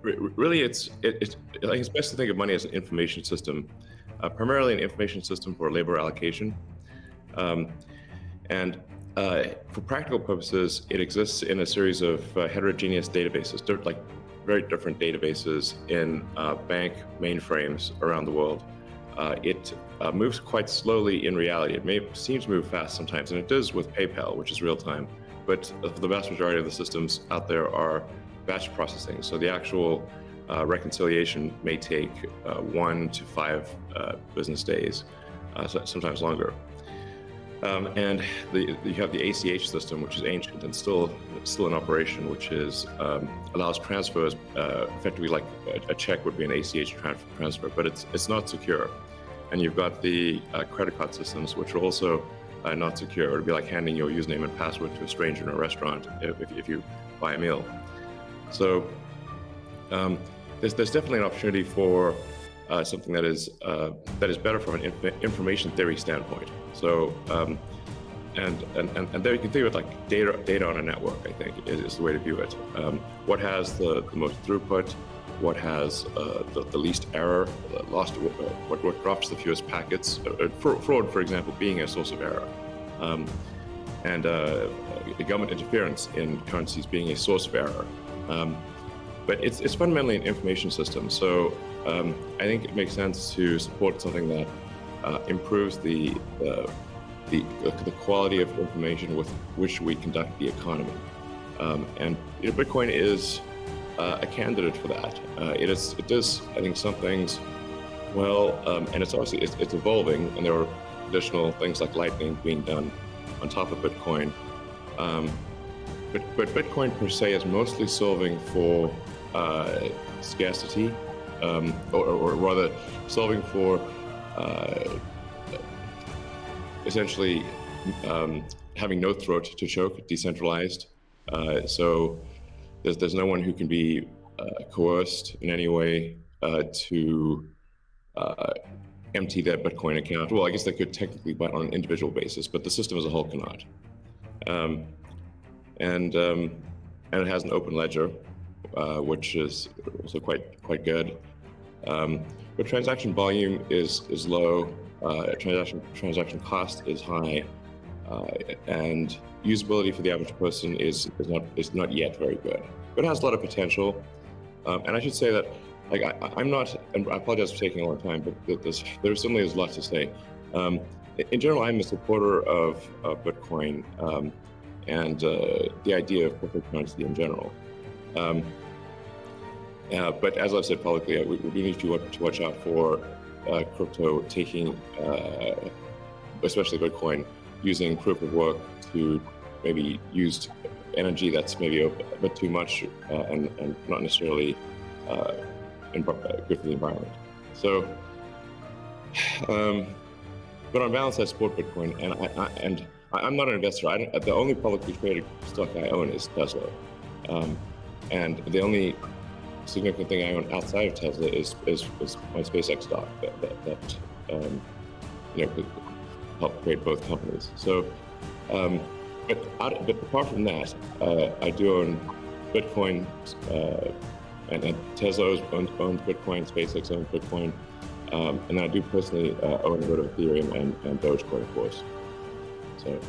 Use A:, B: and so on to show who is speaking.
A: Really, I think it's best to think of money as an information system, primarily an information system for labor allocation. Um, and for practical purposes, it exists in a series of heterogeneous databases, like very different databases in bank mainframes around the world. It moves quite slowly in reality. It may seem to move fast sometimes, and it does with PayPal, which is real time. But the vast majority of the systems out there are batch processing. So the actual reconciliation may take 1 to 5 business days, sometimes longer. And you have the ACH system, which is ancient and still in operation, which allows transfers effectively like a check would be an ACH transfer, but it's not secure. And you've got the credit card systems, which are also not secure. It would be like handing your username and password to a stranger in a restaurant if you buy a meal. So there's definitely an opportunity for something that is better from an information theory standpoint. So and there you can think of it like data on a network. I think is the way to view it. What has the most throughput? What has the least error? What drops the fewest packets? Fraud, for example, being a source of error. And government interference in currencies being a source of error. But it's fundamentally an information system. So I think it makes sense to support something that improves the quality of information with which we conduct the economy. And Bitcoin is a candidate for that. It does, I think, some things well, and it's obviously it's evolving, and there are additional things like Lightning being done on top of Bitcoin. But Bitcoin per se is mostly solving for scarcity, or rather solving for essentially having no throat to choke, decentralized. So there's no one who can be coerced in any way to empty their Bitcoin account. Well, I guess they could technically, but on an individual basis, but the system as a whole cannot. And it has an open ledger, which is also quite good. But transaction volume is low. Transaction cost is high, and usability for the average person is not yet very good. But it has a lot of potential. And I should say that, like, I'm not, and I apologize for taking a long time, but there certainly is a lot to say. In general, I'm a supporter of Bitcoin and the idea of cryptocurrency in general. But as I've said publicly, we need to watch out for crypto taking, especially Bitcoin, using proof of work to maybe use energy that's maybe a bit too much and not necessarily good for the environment. So, but on balance, I support Bitcoin, and I'm not an investor. The only publicly traded stock I own is Tesla, and the only significant thing I own outside of Tesla is my SpaceX stock that could help create both companies. So, but apart from that, I do own Bitcoin, and Tesla owns Bitcoin, SpaceX owns Bitcoin, and I do personally own a bit of Ethereum and Dogecoin, of course. So.